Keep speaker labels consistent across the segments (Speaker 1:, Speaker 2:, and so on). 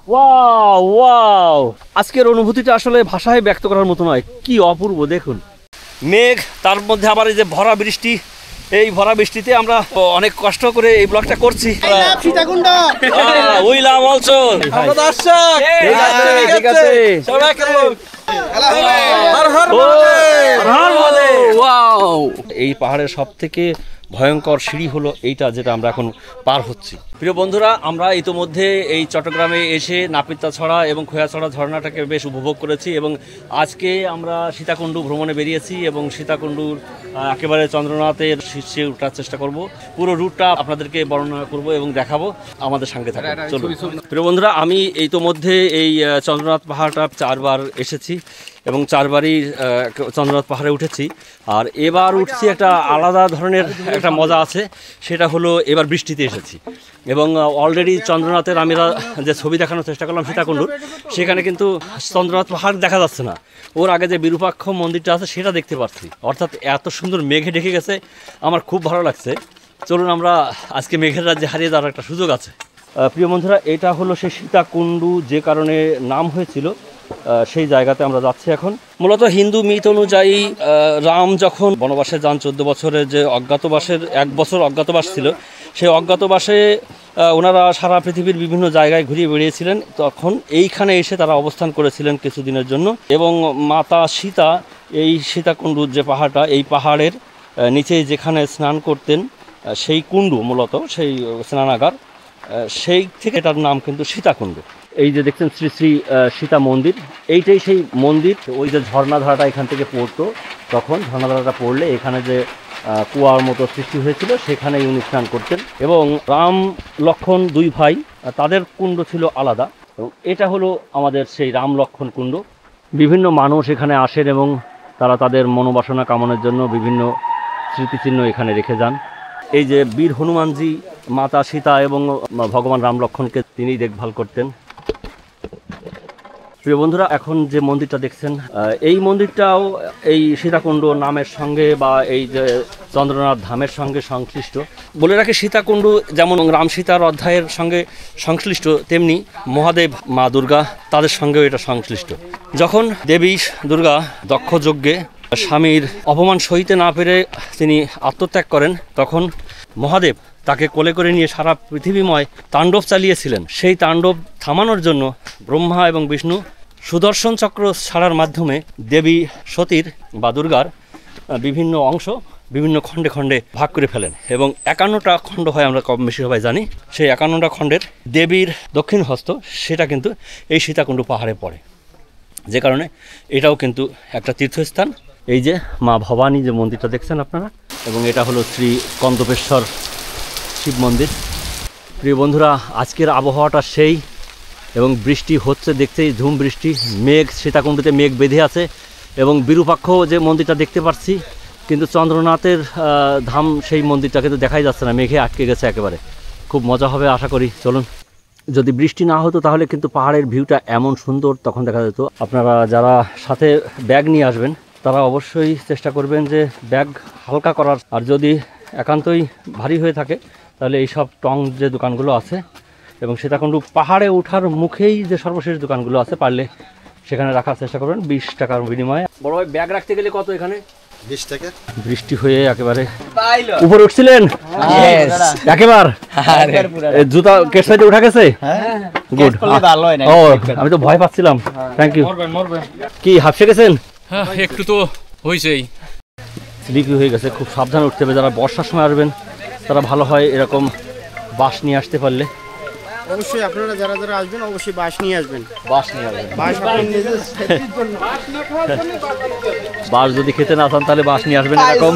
Speaker 1: Wow wow, আজকের অনুভূতিটা আসলে ভাষায় ব্যক্ত করার মতো নয়, কি অপূর্ব। দেখুন মেঘ, তার মধ্যে আবার এই যে ভরা বৃষ্টি। এই ভরা বৃষ্টিতে আমরা অনেক কষ্ট করে এই ব্লগটা করছি। এই পাহাড়ের সব থেকে ভয়ঙ্কর সিঁড়ি হলো এইটা, যেটা আমরা এখন পার হচ্ছি। প্রিয় বন্ধুরা, আমরা ইতোমধ্যে এই চট্টগ্রামে এসে নাপিতাছড়া এবং খোয়াছড়া ঝর্ণাটাকে বেশ উপভোগ করেছি এবং আজকে আমরা সীতাকুণ্ডু ভ্রমণে বেরিয়েছি এবং সীতাকুণ্ডুর একেবারে চন্দ্রনাথের শীর্ষে ওঠার চেষ্টা করব। পুরো রুটটা আপনাদেরকে বর্ণনা করব এবং দেখাবো, আমাদের সঙ্গে থাকুন। চলুন প্রিয় বন্ধুরা, আমি ইতোমধ্যে এই চন্দ্রনাথ পাহাড়টা 4 বার এসেছি এবং 4 বারই চন্দ্রনাথ পাহাড়ে উঠেছি। আর এবার উঠছি একটা আলাদা ধরনের একটা মজা আছে, সেটা হলো এবার বৃষ্টিতে এসেছি এবং অলরেডি চন্দ্রনাথের আমরা যে ছবি দেখানোর চেষ্টা করলাম সীতাকুণ্ডুর, সেখানে কিন্তু চন্দ্রনাথ পাহাড় দেখা যাচ্ছে না। ওর আগে যে বিরূপাক্ষ মন্দিরটা আছে সেটা দেখতে পাচ্ছি, অর্থাৎ এত সুন্দর মেঘে ঢেকে গেছে, আমার খুব ভালো লাগছে। চলুন আমরা আজকে মেঘের রাজ্যে হারিয়ে যাওয়ার একটা সুযোগ আছে। প্রিয় বন্ধুরা, এটা হলো সেই সীতাকুণ্ডু, যে কারণে নাম হয়েছিল, সেই জায়গাতে আমরা যাচ্ছি এখন। মূলত হিন্দু মিথ অনুযায়ী রাম যখন বনবাসে যান 14 বছরের যে অজ্ঞাতবাসের 1 বছর অজ্ঞাতবাস ছিল, সেই অজ্ঞাতবাসে ওনারা সারা পৃথিবীর বিভিন্ন জায়গায় ঘুরিয়ে বেরিয়েছিলেন। তখন এইখানে এসে তারা অবস্থান করেছিলেন কিছুদিনের জন্য এবং মাতা সীতা এই সীতাকুণ্ডুর যে পাহাড়টা, এই পাহাড়ের নিচেই যেখানে স্নান করতেন সেই কুণ্ডু, মূলত সেই স্নানাগার, সেই থেকে এটার নাম কিন্তু সীতাকুণ্ড। এই যে দেখছেন শ্রী শ্রী সীতা মন্দির, এইটাই সেই মন্দির। ওই যে ঝর্ণাধারাটা এখান থেকে পড়তো, তখন ঝর্ণাধারাটা পড়লে এখানে যে কুয়ার মতো সৃষ্টি হয়েছিল, সেখানেই উনি স্নান করতেন। এবং রাম লক্ষ্মণ 2 ভাই, তাদের কুণ্ড ছিল আলাদা। এবং এটা হলো আমাদের সেই রাম লক্ষ্মণ কুণ্ড। বিভিন্ন মানুষ এখানে আসেন এবং তারা তাদের মনোবাসনা কামনার জন্য বিভিন্ন স্মৃতিচিহ্ন এখানে রেখে যান। এই যে বীর হনুমানজি, মাতা সীতা এবং ভগবান রাম লক্ষ্মণকে তিনিই দেখভাল করতেন। প্রিয় বন্ধুরা, এখন যে মন্দিরটা দেখছেন, এই মন্দিরটাও এই সীতাকুণ্ড নামের সঙ্গে বা এই যে চন্দ্রনাথ ধামের সঙ্গে সংশ্লিষ্ট। বলে রাখি, সীতাকুণ্ড যেমন রাম সীতার অধ্যায়ের সঙ্গে সংশ্লিষ্ট, তেমনি মহাদেব মা দুর্গা, তাদের সঙ্গেও এটা সংশ্লিষ্ট। যখন দেবী দুর্গা দক্ষ যজ্ঞে স্বামীর অপমান সইতে না পেরে তিনি আত্মত্যাগ করেন, তখন মহাদেব তাকে কোলে করে নিয়ে সারা পৃথিবীময় তাণ্ডব চালিয়েছিলেন। সেই তাণ্ডব থামানোর জন্য ব্রহ্মা এবং বিষ্ণু সুদর্শন চক্র ছাড়ার মাধ্যমে দেবী সতীর বা দুর্গার বিভিন্ন অংশ বিভিন্ন খণ্ডে খণ্ডে ভাগ করে ফেলেন এবং 51টা খণ্ড হয়, আমরা কম বেশি সবাই জানি। সেই 51টা খণ্ডের দেবীর দক্ষিণ হস্ত, সেটা কিন্তু এই সীতাকুণ্ড পাহাড়ে পড়ে, যে কারণে এটাও কিন্তু একটা তীর্থস্থান। এই যে মা ভবানী যে মন্দিরটা দেখছেন আপনারা, এবং এটা হলো শ্রী কন্দপেশ্বর শিব মন্দির। প্রিয় বন্ধুরা, আজকের আবহাওয়াটা সেই, এবং বৃষ্টি হচ্ছে, দেখতেই ঝুম বৃষ্টি, মেঘ, সীতাকুণ্ডতে মেঘ বেঁধে আছে এবং বিরূপাক্ষ যে মন্দিরটা দেখতে পাচ্ছি, কিন্তু চন্দ্রনাথের ধাম সেই মন্দিরটা কিন্তু দেখাই যাচ্ছে না, মেঘে আটকে গেছে একেবারে। খুব মজা হবে আশা করি। চলুন, যদি বৃষ্টি না হতো তাহলে কিন্তু পাহাড়ের ভিউটা এমন সুন্দর তখন দেখা যেত। আপনারা যারা সাথে ব্যাগ নিয়ে আসবেন, তারা অবশ্যই চেষ্টা করবেন যে ব্যাগ হালকা করার। আর যদি একান্তই ভারী হয়ে থাকে, তাহলে এই সব টং যে দোকানগুলো আছে এবং সীতাকুণ্ড পাহাড়ে ওঠার মুখেই যে সর্বশেষ দোকানগুলো আছে, পারলে সেখানে রাখার চেষ্টা করবেন 20 টাকার বিনিময়ে। বড় ভাই, ব্যাগ রাখতে গেলে কত এখানে?
Speaker 2: 20 টাকা।
Speaker 1: বৃষ্টি হয়ে একেবারে উপরে উঠছিলেন একেবারে? জুতা কেট সাইডে উঠা গেছে? গুড। ও, আমি তো ভয় পাচ্ছিলাম। Thank you. কি হাঁপসে গেছেন?
Speaker 3: হ্যাঁ, একটু তো হয়েছেই,
Speaker 1: স্লিপি হয়ে গেছে। খুব সাবধানে উঠতে হবে। যারা বর্ষার সময় আসবেন, তারা ভালো হয় এরকম বাস নিয়ে আসতে পারলে।
Speaker 2: অবশ্যই আপনারা যারা যারা আসবেন, অবশ্যই বাস নিয়ে আসবেন।
Speaker 1: বাস নিয়ে আসবেন।
Speaker 2: বাস
Speaker 1: যদি খেতে না চান, তাহলে বাস নিয়ে আসবেন। এরকম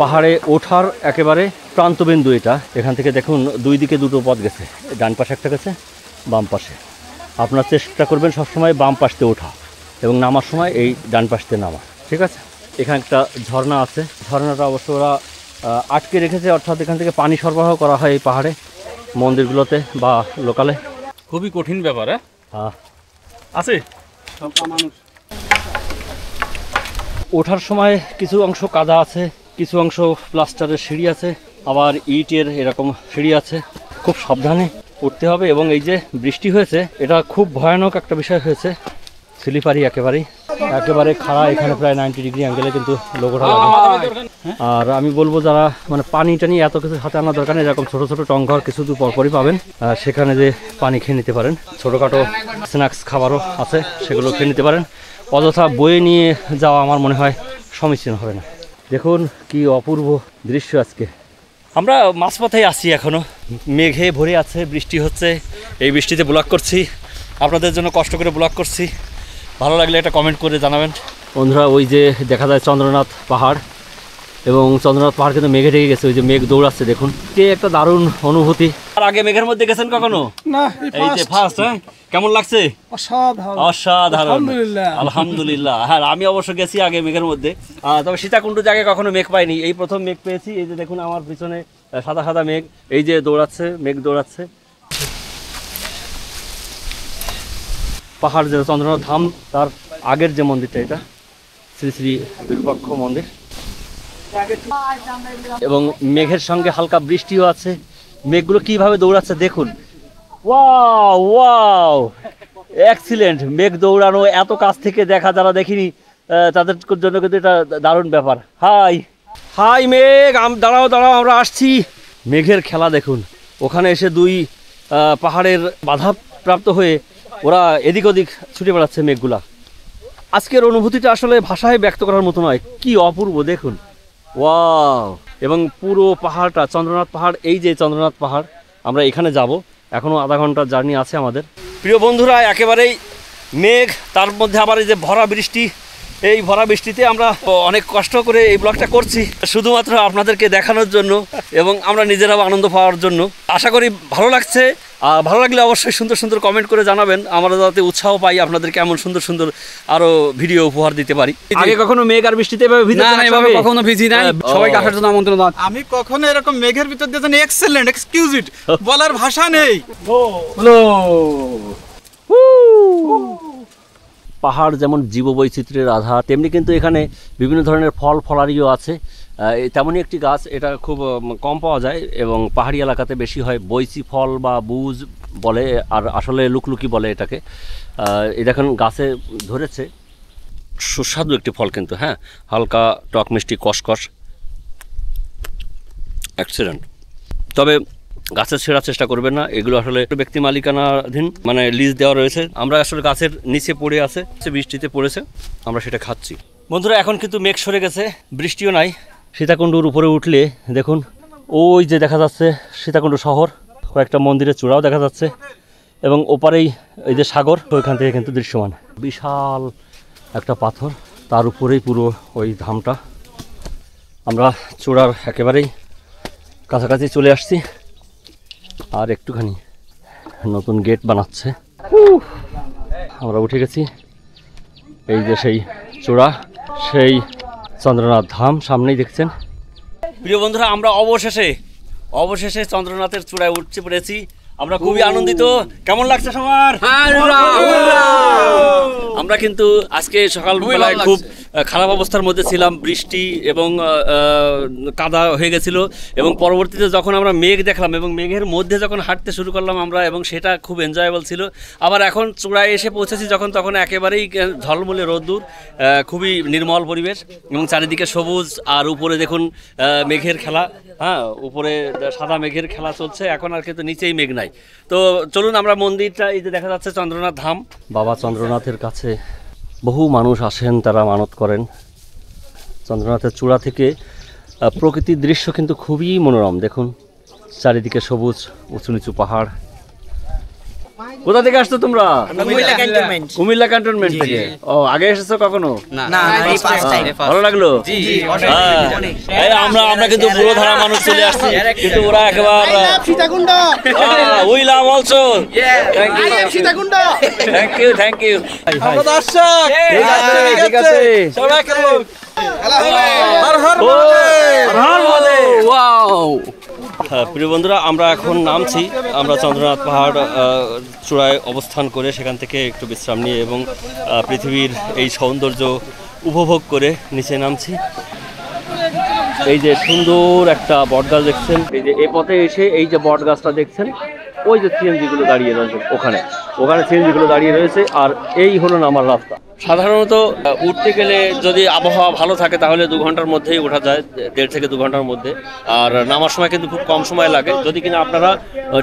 Speaker 1: পাহাড়ে ওঠার একেবারে প্রান্তবিন্দু এটা। এখান থেকে দেখুন 2 দিকে 2টো পথ গেছে, ডান পাশে একটা গেছে, বাম পাশে। আপনার চেষ্টা করবেন সবসময় বাম পাশতে ওঠা এবং নামার সময় এই ডান পাশতে নামা, ঠিক আছে? এখানে একটা ঝর্ণা আছে, ঝর্ণাটা অবশ্য ওরা আটকে রেখেছে, অর্থাৎ এখান থেকে পানি সরবরাহ করা হয় এই পাহাড়ে মন্দিরগুলোতে বা লোকালে।
Speaker 3: খুবই কঠিন ব্যাপার।
Speaker 1: হ্যাঁ,
Speaker 3: আছে।
Speaker 1: ওঠার সময় কিছু অংশ কাদা আছে, কিছু অংশ প্লাস্টারের সিঁড়ি আছে, আবার ইটের এরকম সিঁড়ি আছে। খুব সাবধানে উঠতে হবে। এবং এই যে বৃষ্টি হয়েছে, এটা খুব ভয়ানক একটা বিষয় হয়েছে, স্লিপারি একেবারে খাড়া, এখানে প্রায় 90 ডিগ্রি অ্যাঙ্গেলে কিন্তু লোগোটা লাগে। আর আমি বলবো যারা মানে পানি টানি এত কিছু হাতে আনার দরকার নেই, এরকম ছোটো ছোটো টংঘর কিছু দূর পরপরই পাবেন, সেখানে যে পানি খেয়ে নিতে পারেন, ছোটোখাটো স্ন্যাক্স খাবারও আছে, সেগুলো খেয়ে নিতে পারেন। অযথা বয়ে নিয়ে যাওয়া আমার মনে হয় সমীচীন হবে না। দেখুন কি অপূর্ব দৃশ্য আজকে। আমরা মাঝপথেই আছি, এখনও মেঘে ভরে আছে, বৃষ্টি হচ্ছে, এই বৃষ্টিতে ব্লগ করছি, আপনাদের জন্য কষ্ট করে ব্লগ করছি। ভালো লাগলে একটা কমেন্ট করে জানাবেন বন্ধুরা। ওই যে দেখা যায় চন্দ্রনাথ পাহাড়, এবং চন্দ্রনাথ পাহাড় কিন্তু মেঘে ঢেকে গেছে, ওই যে মেঘ দৌড়াচ্ছে দেখুন, কে একটা দারুণ অনুভূতি। আর আগে মেঘের মধ্যে গেছেন কখনো?
Speaker 4: না,
Speaker 1: এই যে ফার্স্ট। হ্যাঁ, কেমন লাগছে? অসাধারণ, আলহামদুলিল্লাহ। হ্যাঁ, আমি অবশ্য গেছি আগে মেঘের মধ্যে, তবে সীতাকুণ্ড জায়গায় কখনো মেঘ পাইনি, এই প্রথম মেঘ পেয়েছি। এই যে দেখুন আমার পিছনে সাদা সাদা মেঘ, এই যে দৌড়াচ্ছে, মেঘ দৌড়াচ্ছে। পাহাড় যে চন্দ্রনাথ ধাম, তার আগের যে মন্দিরটা, এটা শ্রী শ্রী বিরূপাক্ষ মন্দির। এবং মেঘের সঙ্গে হালকা বৃষ্টিও আছে, মেঘগুলো কিভাবে দৌড়াচ্ছে দেখুন। Wow wow, excellent. মেঘ দৌড়ানো এত কাছ থেকে দেখা যারা দেখিনি তাদের জন্য কিন্তু এটা দারুণ ব্যাপার। হাই হাই মেঘ, দাঁড়াও দাঁড়াও, আমরা আসছি। মেঘের খেলা দেখুন, ওখানে এসে দুই পাহাড়ের বাধাপ্রাপ্ত হয়ে ওরা এদিক ওদিক ছুটে বেড়াচ্ছে মেঘগুলা। আজকের অনুভূতিটা আসলে ভাষায় ব্যক্ত করার মতো নয়, কি অপূর্ব দেখুন। ওয়াও। এবং পুরো পাহাড়টা চন্দ্রনাথ পাহাড়, এই যে চন্দ্রনাথ পাহাড়, আমরা এখানে যাব, এখনও আধা ঘন্টার জার্নি আছে আমাদের। প্রিয় বন্ধুরা, একেবারেই মেঘ, তার মধ্যে আবার এই যে ভরা বৃষ্টি, এই ভরা বৃষ্টিতে আমরা অনেক কষ্ট করে এই ব্লগটা করছি শুধুমাত্র আপনাদেরকে দেখানোর জন্য এবং আমরা নিজেরাও আনন্দ পাওয়ার জন্য। আশা করি ভালো লাগছে। ভালো লাগলে অবশ্যই সুন্দর সুন্দর কমেন্ট করে জানাবেন, আমরা যাতে উৎসাহ পাই আপনাদেরকে এমন সুন্দর সুন্দর আরো ভিডিও উপহার দিতে পারি। আগে কখনো মেঘ আর বৃষ্টিতে
Speaker 3: কখনো ভিজি নাই, সবাইকে আসার জন্য আমন্ত্রণ।
Speaker 4: আমি কখনো এরকম মেঘের ভিতর দিয়ে জানি এক্সেলেন্ট, এক্সকিউজ ইট, বলার ভাষা নেই।
Speaker 1: পাহাড় যেমন জীববৈচিত্র্যের আধার, তেমনি কিন্তু এখানে বিভিন্ন ধরনের ফল ফলারিও আছে। তেমনই একটি গাছ, এটা খুব কম পাওয়া যায় এবং পাহাড়ি এলাকাতে বেশি হয়। বৈচি ফল বা বুজ বলে, আর আসলে লুকলুকি বলে এটাকে। এই দেখুন গাছে ধরেছে, সুস্বাদু একটি ফল কিন্তু। হ্যাঁ, হালকা টক মিষ্টি কসকস, এক্সিলেন্ট। তবে গাছের ছেঁড়ার চেষ্টা করবেন না, এগুলো আসলে ব্যক্তি মালিকানাধীন, মানে লিজ দেওয়া রয়েছে। আমরা আসলে গাছের নিচে পড়ে আছে, বৃষ্টিতে পড়েছে, আমরা সেটা খাচ্ছি। বন্ধুরা, এখন কিন্তু মেঘ সরে গেছে, বৃষ্টিও নাই। সীতাকুণ্ডুর উপরে উঠলে দেখুন, ওই যে দেখা যাচ্ছে সীতাকুণ্ড শহর, কয়েকটা মন্দিরের চূড়াও দেখা যাচ্ছে, এবং ওপারেই এই যে সাগর, ওইখান থেকে কিন্তু দৃশ্যমান বিশাল একটা পাথর, তার উপরেই পুরো ওই ধামটা। আমরা চূড়ার একেবারেই কাছাকাছি চলে আসছি, আর একটুখানি নতুন গেট বানাচ্ছে। আমরা উঠে গেছি, এই যে সেই চূড়া, সেই চন্দ্রনাথ ধাম সামনেই দেখছেন। প্রিয় বন্ধুরা, আমরা অবশেষে চন্দ্রনাথের চূড়ায় উঠতে পেরেছি। আমরা খুবই আনন্দিত। কেমন লাগছে সবার? আমরা কিন্তু আজকে সকালবেলায় খুব খারাপ অবস্থার মধ্যে ছিলাম, বৃষ্টি এবং কাদা হয়ে গেছিল, এবং পরবর্তীতে যখন আমরা মেঘ দেখলাম এবং মেঘের মধ্যে যখন হাঁটতে শুরু করলাম আমরা, এবং সেটা খুব এনজয়েবল ছিল। আবার এখন চূড়ায় এসে পৌঁছেছি যখন, তখন একেবারেই ঝলমলে রোদ্দুর, খুবই নির্মল পরিবেশ এবং চারিদিকে সবুজ, আর উপরে দেখুন মেঘের খেলা। হ্যাঁ, উপরে সাদা মেঘের খেলা চলছে, এখন আর কিন্তু নিচেই মেঘ নাই। তো চলুন আমরা মন্দিরটা, এই যে দেখা যাচ্ছে চন্দ্রনাথ ধাম, বাবা চন্দ্রনাথের কাছে বহু মানুষ আসেন, তারা মানত করেন। চন্দ্রনাথের চূড়া থেকে প্রকৃতির দৃশ্য কিন্তু খুবই মনোরম। দেখুন চারিদিকে সবুজ, উঁচু নিচু পাহাড়। কোথা থেকে আসছো তোমরা? কুমিল্লা ক্যান্টনমেন্ট থেকে। ও, আগে এসেছো কখনো? ভালো লাগলো? আমরা কিন্তু পুরো ধারা মানুষ চলে আসছি, কিন্তু ওরা একেবারে we love also. Thank you. ঠিক আছে। প্রিয় বন্ধুরা, আমরা এখন নামছি। আমরা চন্দ্রনাথ পাহাড় চূড়ায় অবস্থান করে সেখান থেকে একটু বিশ্রাম নিয়ে এবং পৃথিবীর এই সৌন্দর্য উপভোগ করে নিচে নামছি। এই যে সুন্দর একটা বট গাছ দেখছেন, এই যে এই পথে এসে এই যে বট গাছটা দেখছেন, ওই যে সিএনজি গুলো দাঁড়িয়ে রয়েছে ওখানে সিএনজি গুলো দাঁড়িয়ে রয়েছে, আর এই হলো নামার রাস্তা। সাধারণত উঠতে গেলে যদি আবহাওয়া ভালো থাকে তাহলে 2 ঘন্টার মধ্যেই ওঠা যায়, 1.5 থেকে 2 ঘন্টার মধ্যে। আর নামার সময় কিন্তু খুব কম সময় লাগে যদি কিনা আপনারা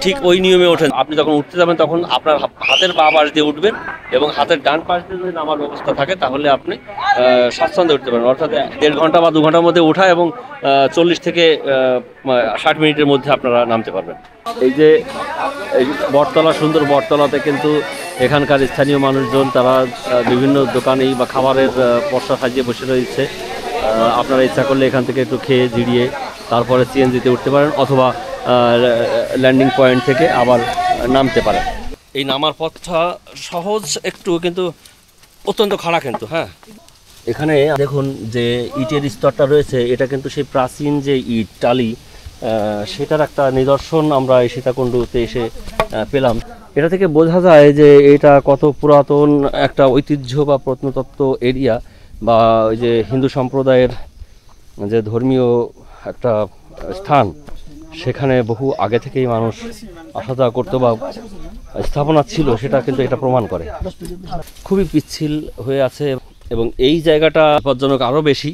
Speaker 1: ঠিক ওই নিয়মে ওঠেন। আপনি যখন উঠতে যাবেন তখন আপনার হাতের বাঁ পাশ দিয়ে উঠবেন এবং হাতের ডান পাশ দিয়ে যদি নামার ব্যবস্থা থাকে তাহলে আপনি স্বাচ্ছন্দ্যে উঠতে পারেন। অর্থাৎ 1.5 ঘন্টা বা 2 ঘন্টার মধ্যে ওঠা এবং 40 থেকে 60 মিনিটের মধ্যে আপনারা নামতে পারবেন। এই যে এই বটতলা, সুন্দর বটতলাতে কিন্তু এখানকার স্থানীয় মানুষজন তারা বিভিন্ন দোকানে বা খাবারের পসরা সাজিয়ে বসে রয়েছে। আপনারা ইচ্ছা করলে এখান থেকে একটু খেয়ে জিরিয়ে তারপরে সিএনজিতে উঠতে পারেন, অথবা ল্যান্ডিং পয়েন্ট থেকে আবার নামতে পারেন। এই নামার পথটা সহজ একটু, কিন্তু অত্যন্ত খাড়া কিন্তু। হ্যাঁ, এখানে দেখুন যে ইটের স্তরটা রয়েছে, এটা কিন্তু সেই প্রাচীন যে ইট টালি সেটার একটা নিদর্শন আমরা এই সীতাকুণ্ডুতে এসে পেলাম। এটা থেকে বোঝা যায় যে এটা কত পুরাতন একটা ঐতিহ্য বা প্রত্নতত্ত্ব এরিয়া, বা ওই যে হিন্দু সম্প্রদায়ের যে ধর্মীয় একটা স্থান, সেখানে বহু আগে থেকেই মানুষ আসা যাওয়া করতো বা স্থাপনা ছিল, সেটা কিন্তু এটা প্রমাণ করে। খুবই পিচ্ছিল হয়ে আছে এবং এই জায়গাটা বিপজ্জনক আরও বেশি।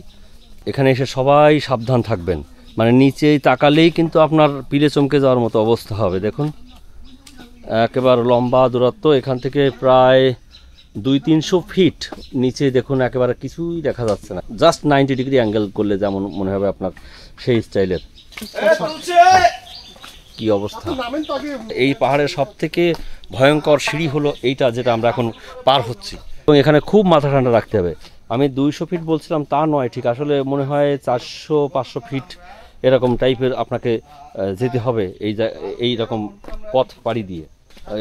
Speaker 1: এখানে এসে সবাই সাবধান থাকবেন, মানে নিচেই তাকালেই কিন্তু আপনার পিলে চমকে যাওয়ার মতো অবস্থা হবে। দেখুন একেবারে লম্বা দূরত্ব, এখান থেকে প্রায় 200-300 ফিট নিচে দেখুন একেবারে কিছুই দেখা যাচ্ছে না। জাস্ট 90 ডিগ্রি অ্যাঙ্গেল করলে যেমন মনে হবে আপনার, সেই স্টাইলের কি অবস্থা। এই পাহাড়ের সব থেকে ভয়ঙ্কর সিঁড়ি হলো এইটা, যেটা আমরা এখন পার হচ্ছি, এবং এখানে খুব মাথা ঠান্ডা রাখতে হবে। আমি 200 ফিট বলছিলাম, তা নয়, ঠিক আসলে মনে হয় 400-500 ফিট এরকম টাইপের আপনাকে যেতে হবে এই রকম পথ পাড়ি দিয়ে,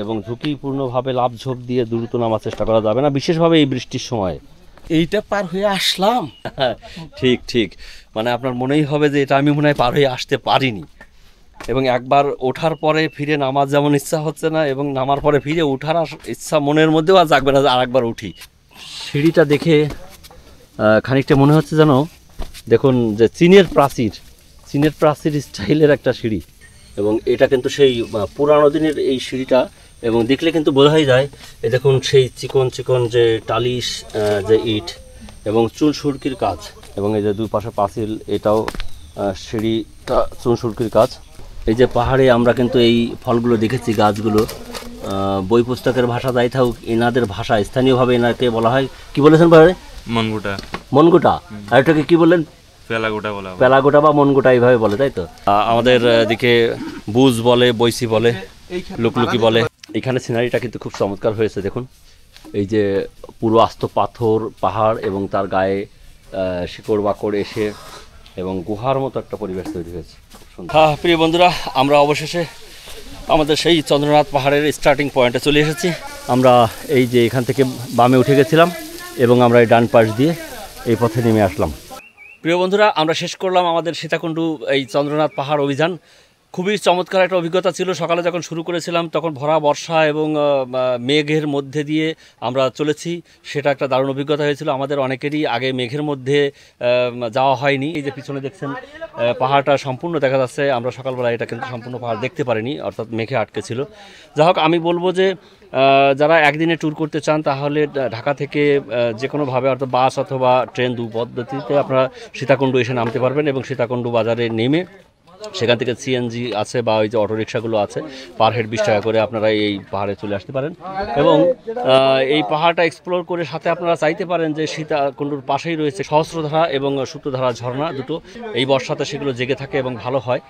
Speaker 1: এবং ঝুঁকিপূর্ণভাবে লাফঝোপ দিয়ে দ্রুত নামার চেষ্টা করা যাবে না, বিশেষভাবে এই বৃষ্টির সময়।
Speaker 2: এইটা পার হয়ে আসলাম।
Speaker 1: ঠিক ঠিক, মানে আপনার মনেই হবে যে এটা আমি মনে হয় পার হয়ে আসতে পারিনি। এবং একবার ওঠার পরে ফিরে নামার যেমন ইচ্ছা হচ্ছে না, এবং নামার পরে ফিরে ওঠার ইচ্ছা মনের মধ্যেও আর জাগবে না যে আরেকবার উঠি। সিঁড়িটা দেখে খানিকটা মনে হচ্ছে যেন, দেখুন যে চীনের প্রাচীর স্টাইলের একটা সিঁড়ি, এবং এটা কিন্তু সেই পুরানো দিনের এই সিঁড়িটা, এবং দেখলে কিন্তু বোঝাই যায়। এই দেখুন সেই চিকন চিকন যে টালিশ যে ইট এবং চুন সুরকির কাজ, এবং এই যে দুই পাশে পাঁচিল, এটাও সিঁড়িটা চুন সুরকির কাজ। এই যে পাহাড়ে আমরা কিন্তু এই ফলগুলো দেখেছি, গাছগুলো বই পুস্তকের ভাষা যাই থাকুক, এনাদের ভাষা স্থানীয়ভাবে এনাকে বলা হয়, কি বলেছেন পাহাড়ে? মনগুটা। আর এটাকে কি বললেন? পেলাগোটা বা মনগুটা, এইভাবে বলে, তাই তো? আমাদের দিকে বুজ বলে, বৈশি বলে, লুকলুকি বলে। এখানে সিনারিটা কিন্তু খুব চমৎকার হয়েছে। দেখুন এই যে পুরো আস্ত পাথর পাহাড়, এবং তার গায়ে শিকড় বাকড় এসে এবং গুহার মতো একটা পরিবেশ তৈরি হয়েছে। হ্যাঁ প্রিয় বন্ধুরা, আমরা অবশেষে আমাদের সেই চন্দ্রনাথ পাহাড়ের স্টার্টিং পয়েন্টে চলে এসেছি। আমরা এই যে এখান থেকে বামে উঠে গেছিলাম, এবং আমরা এই ডান পাশ দিয়ে এই পথে নেমে আসলাম। প্রিয় বন্ধুরা, আমরা শেষ করলাম আমাদের সীতাকুণ্ডু এই চন্দ্রনাথ পাহাড় অভিযান। খুবই চমৎকার একটা অভিজ্ঞতা ছিল। সকালে যখন শুরু করেছিলাম তখন ভরা বর্ষা এবং মেঘের মধ্যে দিয়ে আমরা চলেছি, সেটা একটা দারুণ অভিজ্ঞতা হয়েছিল। আমাদের অনেকেরই আগে মেঘের মধ্যে যাওয়া হয়নি। এই যে পিছনে দেখছেন পাহাড়টা সম্পূর্ণ দেখা যাচ্ছে, আমরা সকালবেলা এটা কিন্তু সম্পূর্ণ পাহাড় দেখতে পারিনি, অর্থাৎ মেঘে আটকে ছিল। যাই হোক, আমি বলবো যে যারা একদিনে ট্যুর করতে চান তাহলে ঢাকা থেকে যে কোনোভাবে, অর্থাৎ বাস অথবা ট্রেন, 2 পদ্ধতিতে আপনারা সীতাকুণ্ডু এসে নামতে পারবেন, এবং সীতাকুণ্ডু বাজারে নেমে সেখান থেকে সিএনজি আছে বা ওই যে অটোরিকশাগুলো আছে, পার হেড 20 টাকা করে আপনারা এই পাহাড়ে চলে আসতে পারেন। এবং এই পাহাড়টা এক্সপ্লোর করে সাথে আপনারা চাইতে পারেন যে সীতাকুণ্ডুর পাশেই রয়েছে সহস্রধারা এবং সূত্রধারা ঝর্ণা দুটো। এই বর্ষাতে সেগুলো জেগে থাকে এবং ভালো হয়।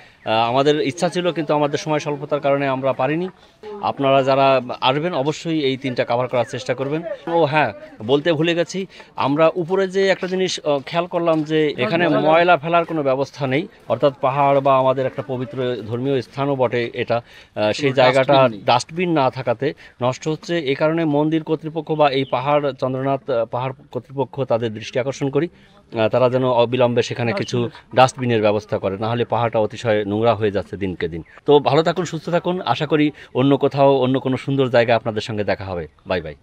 Speaker 1: আমাদের ইচ্ছা ছিল, কিন্তু আমাদের সময় স্বল্পতার কারণে আমরা পারিনি। আপনারা যারা আসবেন অবশ্যই এই 3টা কভার করার চেষ্টা করবেন। ও হ্যাঁ, বলতে ভুলে গেছি, আমরা উপরে যে একটা জিনিস খেয়াল করলাম যে এখানে ময়লা ফেলার কোনো ব্যবস্থা নেই, অর্থাৎ পাহাড় বা আমাদের একটা পবিত্র ধর্মীয় স্থানও বটে এটা, সেই জায়গাটা ডাস্টবিন না থাকাতে নষ্ট হচ্ছে। এই কারণে মন্দির কর্তৃপক্ষ বা এই পাহাড় চন্দ্রনাথ পাহাড় কর্তৃপক্ষ তাদের দৃষ্টি আকর্ষণ করি, তারা যেন অবিলম্বে সেখানে কিছু ডাস্টবিনের ব্যবস্থা করে, নাহলে পাহাড়টা অতিশয় নোংরা হয়ে যাচ্ছে দিনকে দিন। তো ভালো থাকুন, সুস্থ থাকুন, আশা করি অন্য কোথাও অন্য কোনো সুন্দর জায়গায় আপনাদের সঙ্গে দেখা হবে। Bye bye.